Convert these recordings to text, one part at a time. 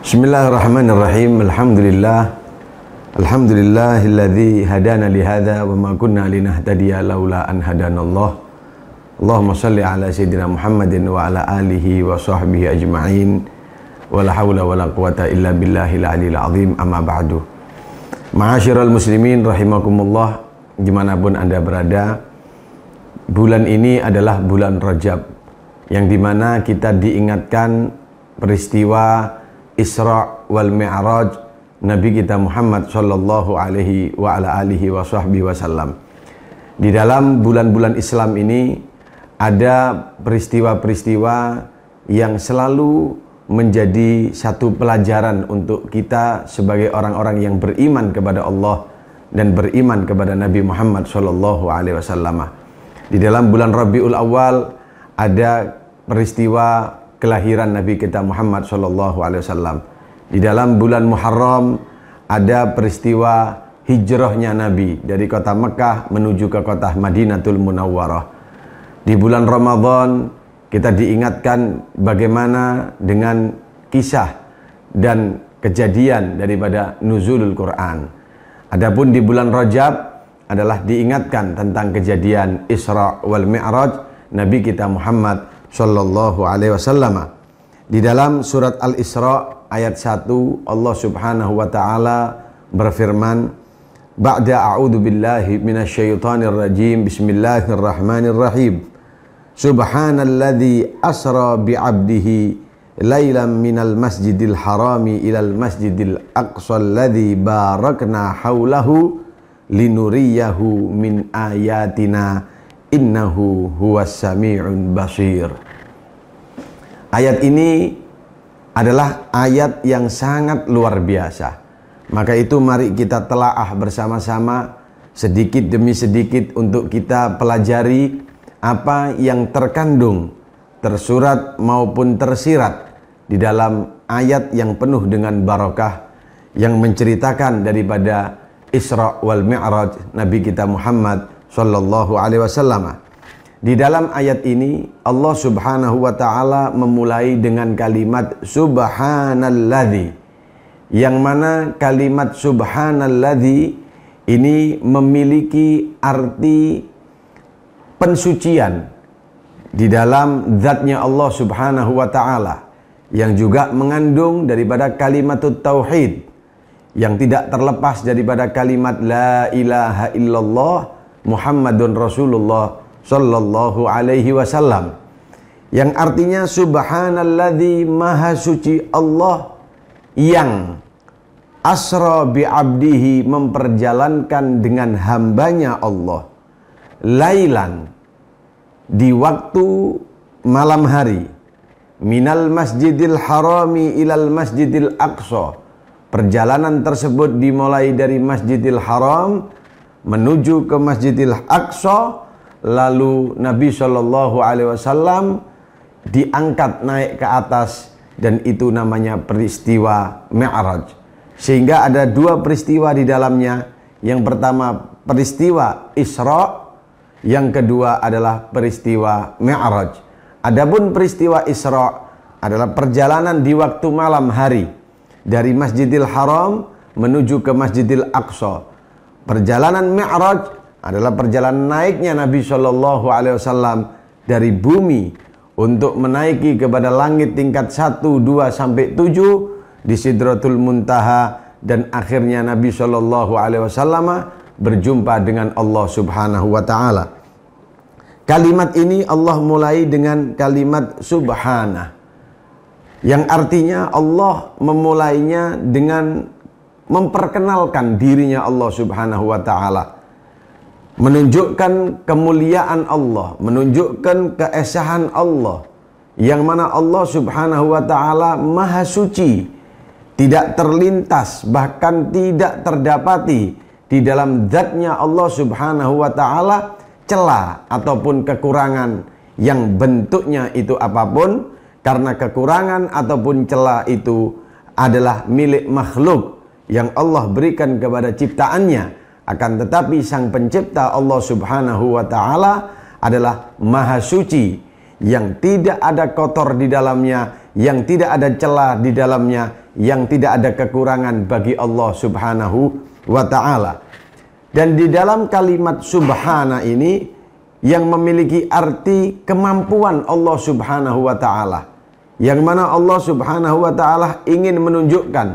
Bismillahirrahmanirrahim. Alhamdulillahilladzi hadana li hadza wa ma kunna linahtadiya laula an hadanallah. Allahumma shalli ala sayyidina Muhammadin wa ala alihi wa sahbihi ajma'in. Wa la haula wa la quwata illa billahil aliyil azim. Amma ba'du. Ma'asyiral muslimin rahimakumullah, dimanapun Anda berada, bulan ini adalah bulan Rajab, yang dimana kita diingatkan peristiwa Isra wal Mi'raj Nabi kita Muhammad sallallahu alaihi wa ala alihi wa sahbihi wasallam. Di dalam bulan-bulan Islam ini ada peristiwa-peristiwa yang selalu menjadi satu pelajaran untuk kita sebagai orang-orang yang beriman kepada Allah dan beriman kepada Nabi Muhammad sallallahu alaihi wasallam. Di dalam bulan Rabiul Awal ada peristiwa kelahiran Nabi kita Muhammad sallallahu alaihi wasallam. Di dalam bulan Muharram ada peristiwa hijrahnya Nabi dari kota Mekah menuju ke kota Madinatul Munawwarah. Di bulan Ramadan kita diingatkan bagaimana dengan kisah dan kejadian daripada nuzulul Quran. Adapun di bulan Rajab adalah diingatkan tentang kejadian Isra wal Mi'raj Nabi kita Muhammad sallallahu alaihi wasallam. Di dalam surat Al-Isra ayat 1 Allah Subhanahu wa taala berfirman, ba'da a'udzu billahi minasyaitonir rajim, bismillahirrahmanirrahim. Subhanalladzi asra bi'abdihi lailan minal masjidil harami ilal masjidil aqsal ladzi barakna haulahu linuriyahu min ayatina innahu huwas sami'un basir. Ayat ini adalah ayat yang sangat luar biasa. Maka itu mari kita telaah bersama-sama sedikit demi sedikit untuk kita pelajari apa yang terkandung, tersurat maupun tersirat di dalam ayat yang penuh dengan barakah yang menceritakan daripada Isra wal Mi'raj Nabi kita Muhammad sallallahu alaihi wasallam. Di dalam ayat ini Allah Subhanahu wa taala memulai dengan kalimat subhanalladzi, yang mana kalimat subhanalladzi ini memiliki arti pensucian di dalam zatnya Allah Subhanahu wa taala, yang juga mengandung daripada kalimat tauhid yang tidak terlepas daripada kalimat la ilaha illallah Muhammadun Rasulullah sallallahu alaihi wasallam, yang artinya subhanalladzi, maha suci Allah yang asra bi abdihi, memperjalankan dengan hambanya Allah, lailan, di waktu malam hari, minal masjidil harami ilal masjidil aqsa. Perjalanan tersebut dimulai dari Masjidil Haram menuju ke Masjidil Aqsa, lalu Nabi Shallallahu Alaihi Wasallam diangkat naik ke atas, dan itu namanya peristiwa Mi'raj. Sehingga ada dua peristiwa di dalamnya. Yang pertama peristiwa Isra, yang kedua adalah peristiwa Mi'raj. Adapun peristiwa Isra adalah perjalanan di waktu malam hari dari Masjidil Haram menuju ke Masjidil Aqsa. Perjalanan Mi'raj adalah perjalanan naiknya Nabi Shallallahu Alaihi Wasallam dari bumi untuk menaiki kepada langit tingkat 1, 2 sampai 7 di Sidratul Muntaha, dan akhirnya Nabi Shallallahu Alaihi Wasallam berjumpa dengan Allah Subhanahu Wa Taala. Kalimat ini Allah mulai dengan kalimat subhanah, yang artinya Allah memulainya dengan memperkenalkan dirinya Allah Subhanahu wa taala, menunjukkan kemuliaan Allah, menunjukkan keesahan Allah, yang mana Allah Subhanahu wa taala maha suci, tidak terlintas, bahkan tidak terdapati di dalam zatnya Allah Subhanahu wa taala celah ataupun kekurangan yang bentuknya itu apapun, karena kekurangan ataupun celah itu adalah milik makhluk yang Allah berikan kepada ciptaannya. Akan tetapi sang pencipta Allah Subhanahu wa taala adalah maha suci, yang tidak ada kotor di dalamnya, yang tidak ada celah di dalamnya, yang tidak ada kekurangan bagi Allah Subhanahu wa ta'ala. Dan di dalam kalimat subhana ini yang memiliki arti kemampuan Allah Subhanahu wa ta'ala, yang mana Allah Subhanahu wa ta'ala ingin menunjukkan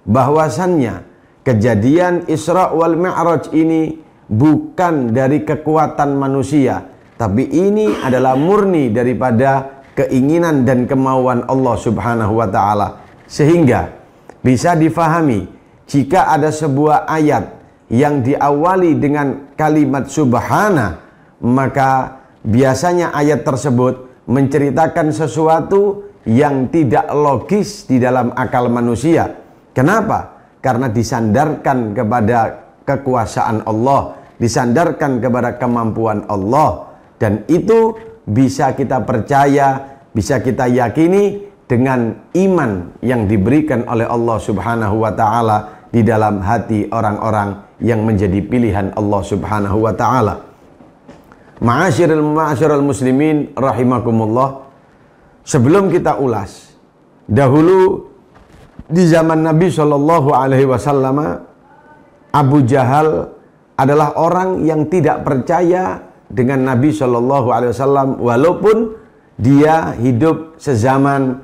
bahwasannya kejadian Isra wal Mi'raj ini bukan dari kekuatan manusia, tapi ini adalah murni daripada keinginan dan kemauan Allah Subhanahu wa ta'ala. Sehingga bisa difahami jika ada sebuah ayat yang diawali dengan kalimat subhana, maka biasanya ayat tersebut menceritakan sesuatu yang tidak logis di dalam akal manusia. Kenapa? Karena disandarkan kepada kekuasaan Allah, disandarkan kepada kemampuan Allah, dan itu bisa kita percaya, bisa kita yakini dengan iman yang diberikan oleh Allah Subhanahu wa ta'ala di dalam hati orang-orang yang menjadi pilihan Allah Subhanahu wa ta'ala. Ma'asyiral muslimin rahimakumullah, sebelum kita ulas, dahulu di zaman Nabi Shallallahu alaihi wasallam, Abu Jahal adalah orang yang tidak percaya dengan Nabi Shallallahu alaihi wasallam, walaupun dia hidup sezaman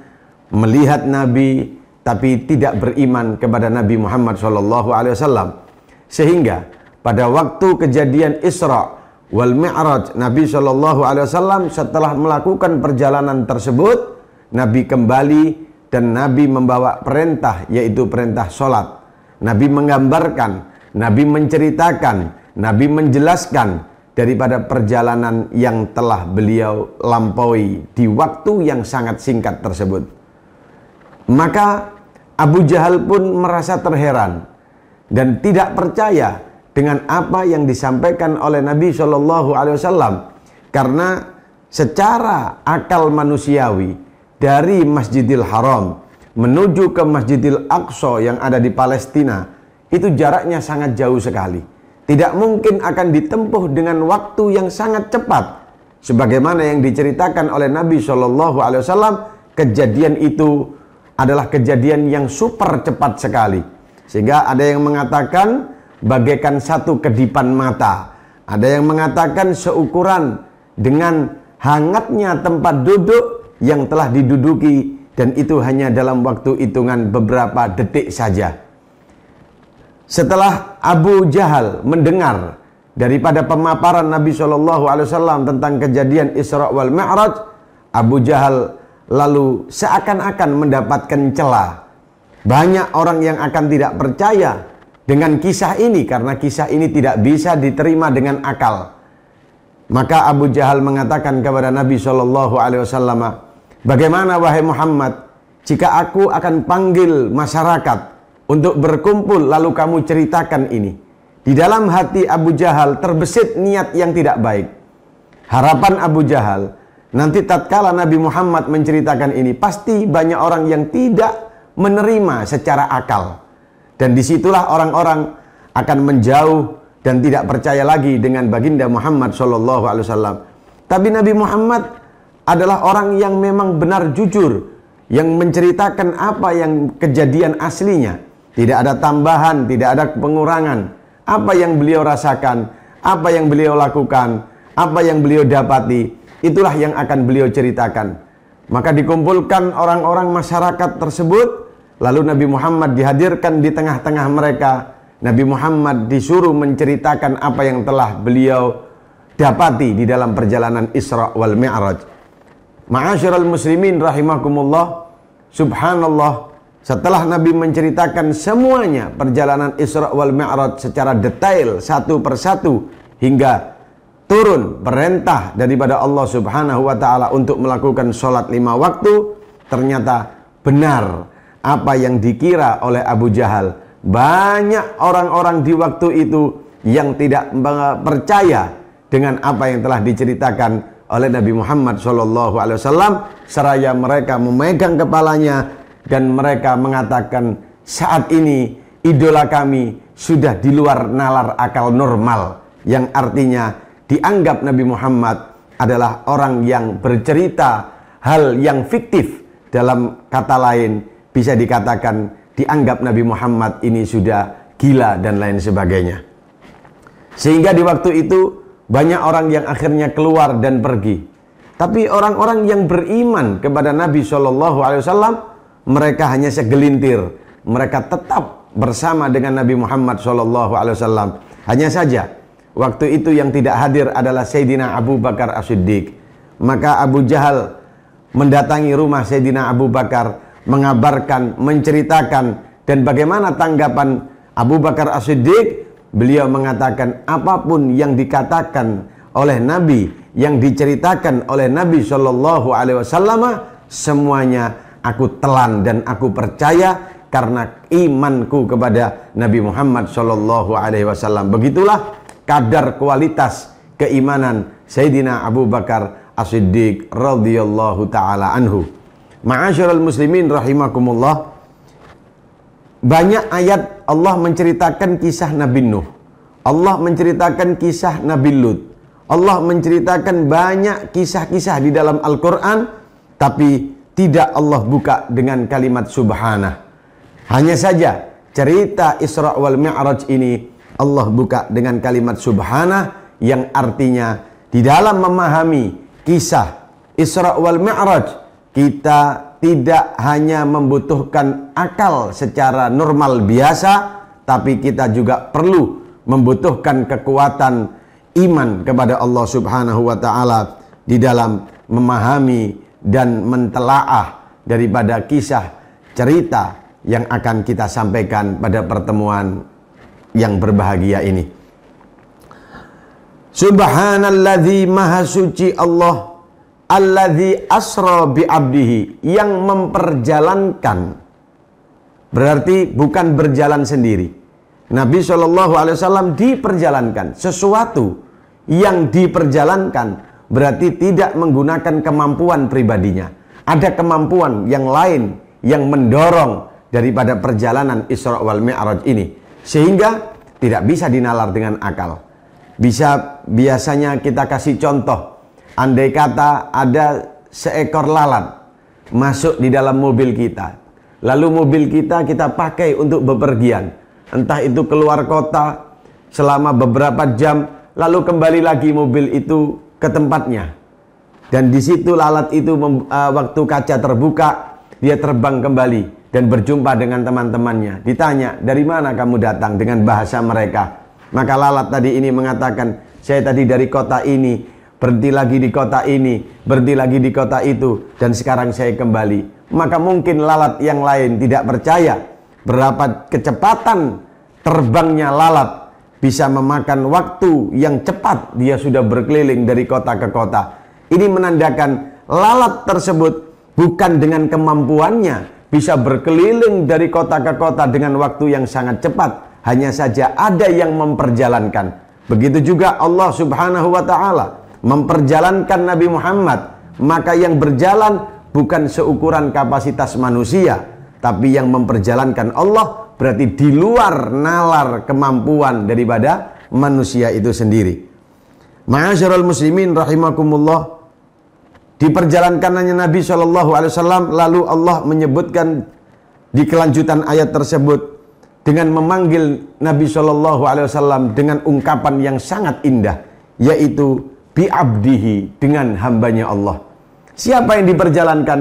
melihat Nabi, tapi tidak beriman kepada Nabi Muhammad Shallallahu alaihi wasallam. Sehingga pada waktu kejadian Isra wal Mi'raj, Nabi Shallallahu alaihi wasallam setelah melakukan perjalanan tersebut, Nabi kembali dan Nabi membawa perintah, yaitu perintah sholat. Nabi menggambarkan, Nabi menceritakan, Nabi menjelaskan daripada perjalanan yang telah beliau lampaui di waktu yang sangat singkat tersebut. Maka Abu Jahal pun merasa terheran dan tidak percaya dengan apa yang disampaikan oleh Nabi Shallallahu alaihi wasallam, karena secara akal manusiawi dari Masjidil Haram menuju ke Masjidil Aqsa yang ada di Palestina itu jaraknya sangat jauh sekali. Tidak mungkin akan ditempuh dengan waktu yang sangat cepat. Sebagaimana yang diceritakan oleh Nabi Shallallahu alaihi wasallam, kejadian itu adalah kejadian yang super cepat sekali. Sehingga ada yang mengatakan bagaikan satu kedipan mata. Ada yang mengatakan seukuran dengan hangatnya tempat duduk yang telah diduduki, dan itu hanya dalam waktu hitungan beberapa detik saja. Setelah Abu Jahal mendengar daripada pemaparan Nabi Shallallahu alaihi wasallam tentang kejadian Isra wal Mi'raj, Abu Jahal lalu seakan-akan mendapatkan celah. Banyak orang yang akan tidak percaya dengan kisah ini, karena kisah ini tidak bisa diterima dengan akal. Maka Abu Jahal mengatakan kepada Nabi Shallallahu alaihi wasallam, "Bagaimana wahai Muhammad, jika aku akan panggil masyarakat untuk berkumpul lalu kamu ceritakan ini?" Di dalam hati Abu Jahal terbesit niat yang tidak baik. Harapan Abu Jahal, nanti tatkala Nabi Muhammad menceritakan ini, pasti banyak orang yang tidak menerima secara akal. Dan disitulah orang-orang akan menjauh dan tidak percaya lagi dengan baginda Muhammad SAW. Tapi Nabi Muhammad adalah orang yang memang benar jujur, yang menceritakan apa yang kejadian aslinya. Tidak ada tambahan, tidak ada pengurangan. Apa yang beliau rasakan, apa yang beliau lakukan, apa yang beliau dapati, itulah yang akan beliau ceritakan. Maka dikumpulkan orang-orang masyarakat tersebut, lalu Nabi Muhammad dihadirkan di tengah-tengah mereka. Nabi Muhammad disuruh menceritakan apa yang telah beliau dapati di dalam perjalanan Isra wal Mi'raj. Ma'asyiral muslimin rahimakumullah, subhanallah, setelah Nabi menceritakan semuanya perjalanan Isra wal Mi'raj secara detail satu persatu hingga turun perintah daripada Allah Subhanahu wa ta'ala untuk melakukan sholat 5 waktu, ternyata benar apa yang dikira oleh Abu Jahal. Banyak orang-orang di waktu itu yang tidak percaya dengan apa yang telah diceritakan oleh Nabi Muhammad SAW, seraya mereka memegang kepalanya dan mereka mengatakan, saat ini idola kami sudah di luar nalar akal normal, yang artinya dianggap Nabi Muhammad adalah orang yang bercerita hal yang fiktif dalam kata lain bisa dikatakan dianggap Nabi Muhammad ini sudah gila dan lain sebagainya. Sehingga di waktu itu banyak orang yang akhirnya keluar dan pergi. Tapi orang-orang yang beriman kepada Nabi SAW, mereka hanya segelintir. Mereka tetap bersama dengan Nabi Muhammad SAW. Hanya saja waktu itu yang tidak hadir adalah Sayyidina Abu Bakar As-Siddiq. Maka Abu Jahal mendatangi rumah Sayyidina Abu Bakar, mengabarkan, menceritakan, dan bagaimana tanggapan Abu Bakar As-Siddiq. Beliau mengatakan, apapun yang dikatakan oleh Nabi, yang diceritakan oleh Nabi SAW, semuanya aku telan dan aku percaya karena imanku kepada Nabi Muhammad SAW. Begitulah kadar kualitas keimanan Sayyidina Abu Bakar As-Siddiq radhiyallahu ta'ala anhu. Ma'asyiral muslimin rahimakumullah, banyak ayat Allah menceritakan kisah Nabi Nuh, Allah menceritakan kisah Nabi Lut, Allah menceritakan banyak kisah-kisah di dalam Al-Quran, tapi tidak Allah buka dengan kalimat subhanah. Hanya saja cerita Isra wal Mi'raj ini Allah buka dengan kalimat subhanah, yang artinya di dalam memahami kisah Isra wal Mi'raj, kita tidak hanya membutuhkan akal secara normal biasa, tapi kita juga perlu membutuhkan kekuatan iman kepada Allah Subhanahu wa ta'ala di dalam memahami dan mentelaah daripada kisah cerita yang akan kita sampaikan pada pertemuan yang berbahagia ini. Subhanalladzi, maha suci Allah, alladzi asra bi abdihi, yang memperjalankan. Berarti bukan berjalan sendiri. Nabi SAW diperjalankan. Sesuatu yang diperjalankan berarti tidak menggunakan kemampuan pribadinya. Ada kemampuan yang lain yang mendorong daripada perjalanan Isra wal Mi'raj ini, sehingga tidak bisa dinalar dengan akal. Biasanya kita kasih contoh, andai kata ada seekor lalat masuk di dalam mobil kita, lalu mobil kita pakai untuk bepergian, entah itu keluar kota selama beberapa jam, lalu kembali lagi mobil itu ke tempatnya, dan di situ lalat itu waktu kaca terbuka, dia terbang kembali dan berjumpa dengan teman-temannya. Ditanya, dari mana kamu datang, dengan bahasa mereka. Maka lalat tadi ini mengatakan, saya tadi dari kota ini, berhenti lagi di kota ini, berhenti lagi di kota itu, dan sekarang saya kembali. Maka mungkin lalat yang lain tidak percaya berapa kecepatan terbangnya lalat, bisa memakan waktu yang cepat dia sudah berkeliling dari kota ke kota. Ini menandakan lalat tersebut bukan dengan kemampuannya bisa berkeliling dari kota ke kota dengan waktu yang sangat cepat. Hanya saja ada yang memperjalankan. Begitu juga Allah Subhanahu wa ta'ala memperjalankan Nabi Muhammad. Maka yang berjalan bukan seukuran kapasitas manusia, tapi yang memperjalankan Allah berarti di luar nalar kemampuan daripada manusia itu sendiri. Ma'asyiral muslimin rahimakumullah, diperjalankannya Nabi SAW, lalu Allah menyebutkan di kelanjutan ayat tersebut dengan memanggil Nabi SAW dengan ungkapan yang sangat indah, yaitu bi'abdihi, dengan hambanya Allah. Siapa yang diperjalankan?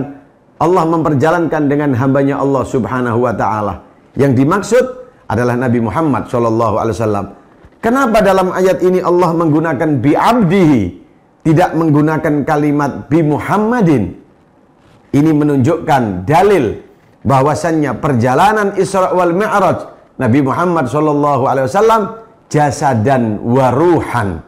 Allah memperjalankan dengan hambanya Allah Subhanahu wa ta'ala. Yang dimaksud adalah Nabi Muhammad SAW. Kenapa dalam ayat ini Allah menggunakan bi'abdihi, tidak menggunakan kalimat bi Muhammadin? Ini menunjukkan dalil bahwasannya perjalanan Isra wal Mi'raj Nabi Muhammad SAW jasadan wa ruhan.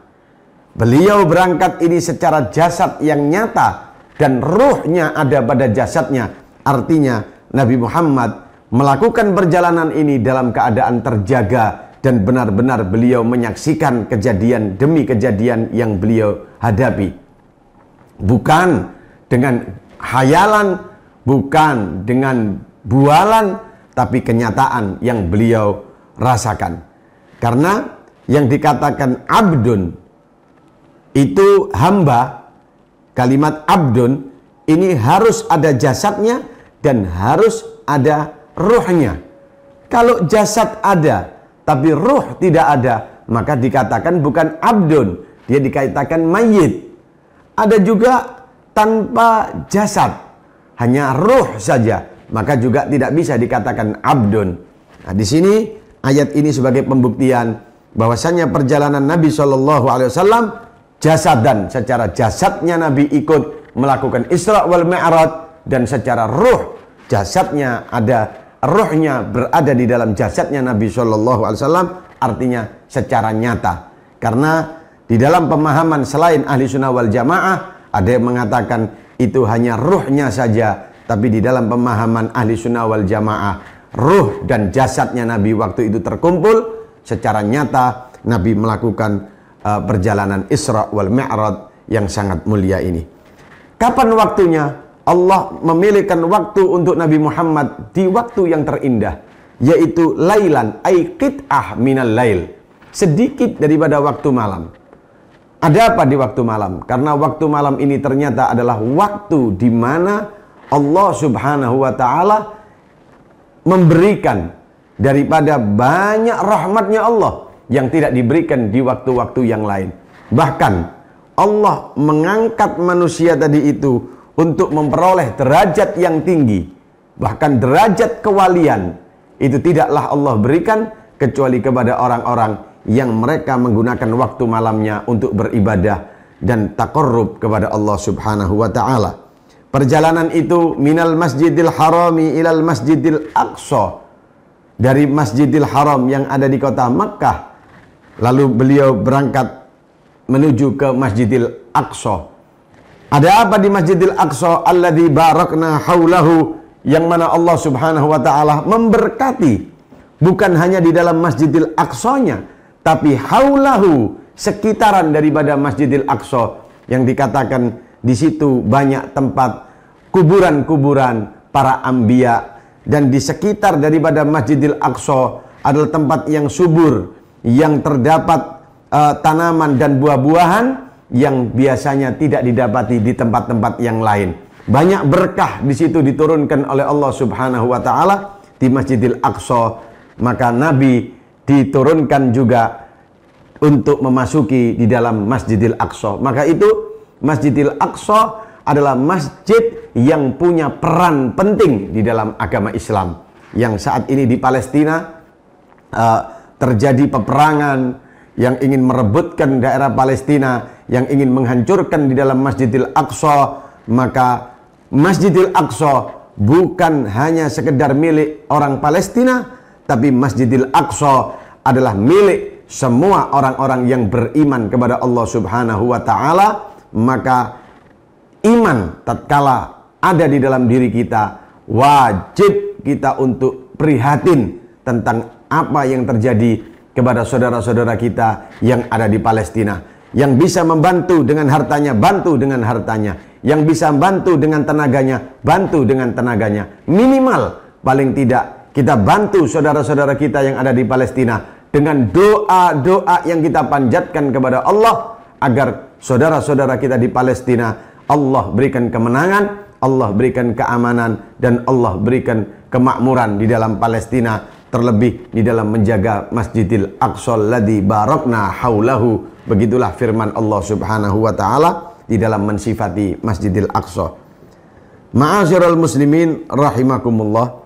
Beliau berangkat ini secara jasad yang nyata dan ruhnya ada pada jasadnya. Artinya Nabi Muhammad melakukan perjalanan ini dalam keadaan terjaga dan benar-benar beliau menyaksikan kejadian demi kejadian yang beliau hadapi. Bukan dengan hayalan, bukan dengan bualan, tapi kenyataan yang beliau rasakan. Karena yang dikatakan abdun itu hamba, kalimat abdun ini harus ada jasadnya dan harus ada ruhnya. Kalau jasad ada tapi ruh tidak ada, maka dikatakan bukan abdun, dia dikatakan mayit. Ada juga tanpa jasad, hanya ruh saja, maka juga tidak bisa dikatakan abdun. Nah, di sini ayat ini sebagai pembuktian bahwasanya perjalanan Nabi SAW jasadan, secara jasadnya Nabi ikut melakukan Isra wal Mi'raj, dan secara ruh jasadnya ada, ruhnya berada di dalam jasadnya Nabi SAW, artinya secara nyata. Karena di dalam pemahaman selain ahli sunnah wal jamaah, ada yang mengatakan itu hanya ruhnya saja, tapi di dalam pemahaman ahli sunnah wal jamaah, ruh dan jasadnya Nabi waktu itu terkumpul secara nyata. Nabi melakukan perjalanan Isra wal Mi'raj yang sangat mulia ini. Kapan waktunya? Allah memilihkan waktu untuk Nabi Muhammad di waktu yang terindah, yaitu lailan ay qit'ah minal lail, sedikit daripada waktu malam. Ada apa di waktu malam? Karena waktu malam ini ternyata adalah waktu di mana Allah Subhanahu wa taala memberikan daripada banyak rahmatnya Allah yang tidak diberikan di waktu-waktu yang lain. Bahkan Allah mengangkat manusia tadi itu untuk memperoleh derajat yang tinggi. Bahkan derajat kewalian itu tidaklah Allah berikan kecuali kepada orang-orang yang mereka menggunakan waktu malamnya untuk beribadah dan taqarrub kepada Allah Subhanahu wa taala. Perjalanan itu minal Masjidil Harami ilal Masjidil Aqsa, dari Masjidil Haram yang ada di kota Makkah, lalu beliau berangkat menuju ke Masjidil Aqsa. Ada apa di Masjidil Aqsa? Alladzi barakna haulahu, yang mana Allah Subhanahu wa taala memberkati bukan hanya di dalam Masjidil Aqsanya, tapi haulahu, sekitaran daripada Masjidil Aqsa, yang dikatakan di situ banyak tempat kuburan-kuburan para anbiya, dan di sekitar daripada Masjidil Aqsa adalah tempat yang subur, yang terdapat tanaman dan buah-buahan yang biasanya tidak didapati di tempat-tempat yang lain. Banyak berkah di situ diturunkan oleh Allah Subhanahu wa taala di Masjidil Aqsa. Maka Nabi diturunkan juga untuk memasuki di dalam Masjidil Aqsa. Maka itu Masjidil Aqsa adalah masjid yang punya peran penting di dalam agama Islam. Yang saat ini di Palestina terjadi peperangan yang ingin merebutkan daerah Palestina, yang ingin menghancurkan di dalam Masjidil Aqsa. Maka Masjidil Aqsa bukan hanya sekedar milik orang Palestina, tapi Masjidil Aqsa adalah milik semua orang-orang yang beriman kepada Allah Subhanahu wa taala. Maka iman tatkala ada di dalam diri kita, wajib kita untuk prihatin tentang apa yang terjadi kepada saudara-saudara kita yang ada di Palestina. Yang bisa membantu dengan hartanya, bantu dengan hartanya. Yang bisa bantu dengan tenaganya, bantu dengan tenaganya. Minimal, paling tidak, kita bantu saudara-saudara kita yang ada di Palestina dengan doa-doa yang kita panjatkan kepada Allah, agar saudara-saudara kita di Palestina, Allah berikan kemenangan, Allah berikan keamanan, dan Allah berikan kemakmuran di dalam Palestina, terlebih di dalam menjaga Masjidil Aqsa alladzi barakna haulahu. Begitulah firman Allah Subhanahu wa taala di dalam mensifati Masjidil Aqsa. Ma'asyiral muslimin rahimakumullah.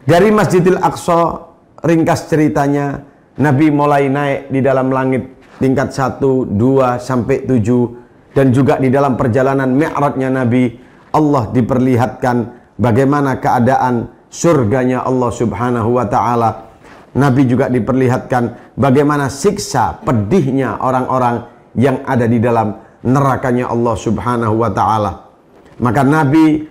Dari Masjidil Aqsa, ringkas ceritanya, Nabi mulai naik di dalam langit tingkat 1, 2 sampai 7, dan juga di dalam perjalanan Mi'rajnya Nabi, Allah diperlihatkan bagaimana keadaan surganya Allah Subhanahu wa taala. Nabi juga diperlihatkan bagaimana siksa pedihnya orang-orang yang ada di dalam nerakanya Allah Subhanahu wa taala. Maka Nabi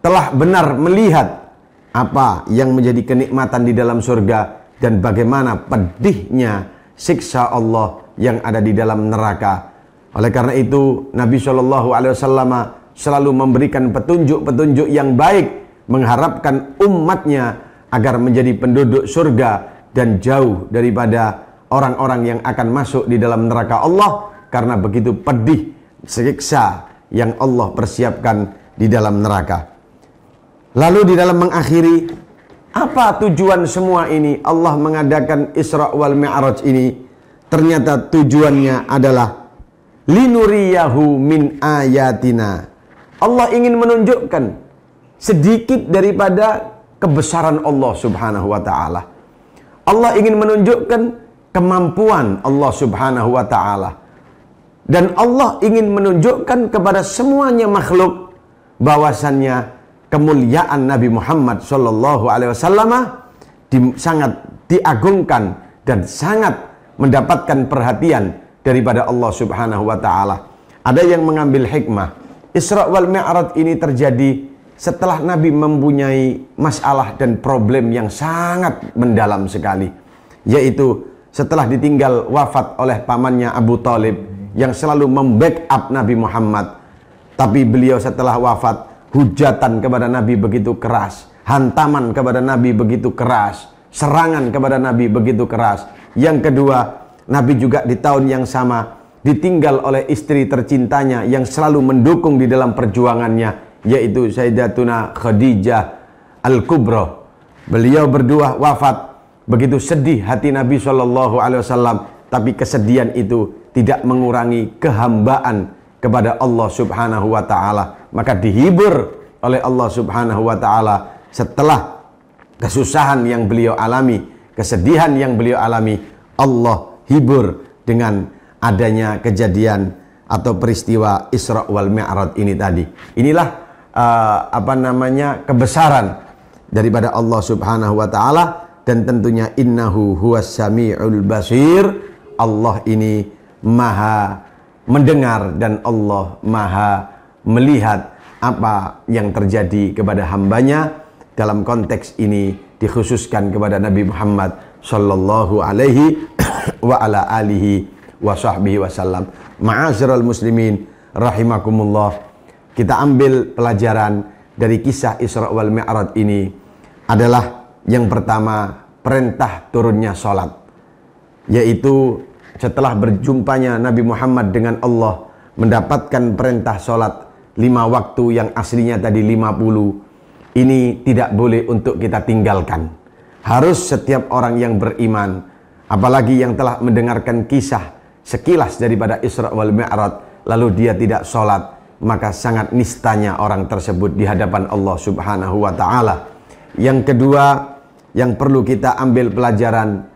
telah benar melihat apa yang menjadi kenikmatan di dalam surga dan bagaimana pedihnya siksa Allah yang ada di dalam neraka. Oleh karena itu Nabi SAW selalu memberikan petunjuk-petunjuk yang baik, mengharapkan umatnya agar menjadi penduduk surga dan jauh daripada orang-orang yang akan masuk di dalam neraka Allah, karena begitu pedih siksa yang Allah persiapkan di dalam neraka. Lalu di dalam mengakhiri, apa tujuan semua ini? Allah mengadakan Isra wal Mi'raj ini, ternyata tujuannya adalah linuriyahu min ayatina. Allah ingin menunjukkan sedikit daripada kebesaran Allah Subhanahu wa ta'ala. Allah ingin menunjukkan kemampuan Allah Subhanahu wa ta'ala. Dan Allah ingin menunjukkan kepada semuanya makhluk bahwasannya kemuliaan Nabi Muhammad Shallallahu Alaihi Wasallam sangat diagungkan dan sangat mendapatkan perhatian daripada Allah Subhanahu Wa Taala. Ada yang mengambil hikmah. Isra wal Mi'raj ini terjadi setelah Nabi mempunyai masalah dan problem yang sangat mendalam sekali, yaitu setelah ditinggal wafat oleh pamannya Abu Thalib yang selalu membackup Nabi Muhammad. Tapi beliau setelah wafat, hujatan kepada Nabi begitu keras, hantaman kepada Nabi begitu keras, serangan kepada Nabi begitu keras. Yang kedua, Nabi juga di tahun yang sama ditinggal oleh istri tercintanya yang selalu mendukung di dalam perjuangannya, yaitu Sayyidatuna Khadijah Al-Kubra. Beliau berdua wafat. Begitu sedih hati Nabi SAW, tapi kesedihan itu tidak mengurangi kehambaan kepada Allah Subhanahu wa ta'ala. Maka dihibur oleh Allah Subhanahu wa ta'ala setelah kesusahan yang beliau alami, kesedihan yang beliau alami, Allah hibur dengan adanya kejadian atau peristiwa Isra wal Mi'raj ini tadi. Inilah kebesaran daripada Allah Subhanahu wa ta'ala, dan tentunya innahu huwas sami'ul basir. Allah ini maha mendengar dan Allah maha melihat apa yang terjadi kepada hambanya. Dalam konteks ini dikhususkan kepada Nabi Muhammad Sallallahu Alaihi wa ala alihi wa sahbihi wasallam. Ma'asyiral muslimin rahimakumullah, kita ambil pelajaran dari kisah Isra wal Mi'raj ini adalah yang pertama, perintah turunnya sholat, yaitu setelah berjumpanya Nabi Muhammad dengan Allah, mendapatkan perintah sholat 5 waktu yang aslinya tadi 50. Ini tidak boleh untuk kita tinggalkan. Harus setiap orang yang beriman, apalagi yang telah mendengarkan kisah sekilas daripada Isra wal Mi'raj, lalu dia tidak sholat, maka sangat nistanya orang tersebut di hadapan Allah Subhanahu wa ta'ala. Yang kedua, yang perlu kita ambil pelajaran,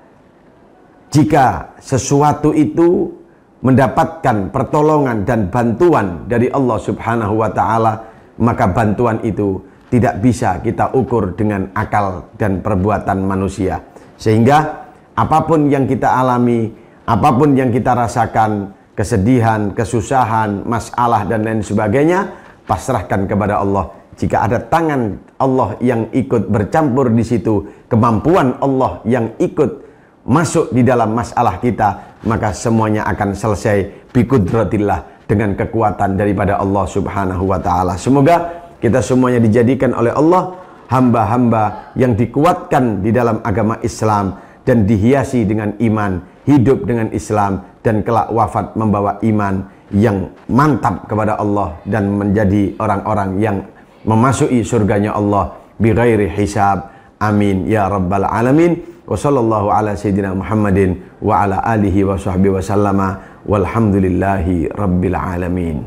jika sesuatu itu mendapatkan pertolongan dan bantuan dari Allah Subhanahu wa ta'ala, maka bantuan itu tidak bisa kita ukur dengan akal dan perbuatan manusia. Sehingga apapun yang kita alami, apapun yang kita rasakan, kesedihan, kesusahan, masalah dan lain sebagainya, pasrahkan kepada Allah. Jika ada tangan Allah yang ikut bercampur di situ, kemampuan Allah yang ikut masuk di dalam masalah kita, maka semuanya akan selesai biqudratillah, dengan kekuatan daripada Allah Subhanahu wa ta'ala. Semoga kita semuanya dijadikan oleh Allah hamba-hamba yang dikuatkan di dalam agama Islam dan dihiasi dengan iman, hidup dengan Islam, dan kelak wafat membawa iman yang mantap kepada Allah dan menjadi orang-orang yang memasuki surganya Allah bighairi hisab. Amin ya rabbal alamin. Wa sallallahu ala sayyidina Muhammadin wa ala alihi wa sahbihi wa sallama walhamdulillahi rabbil alamin.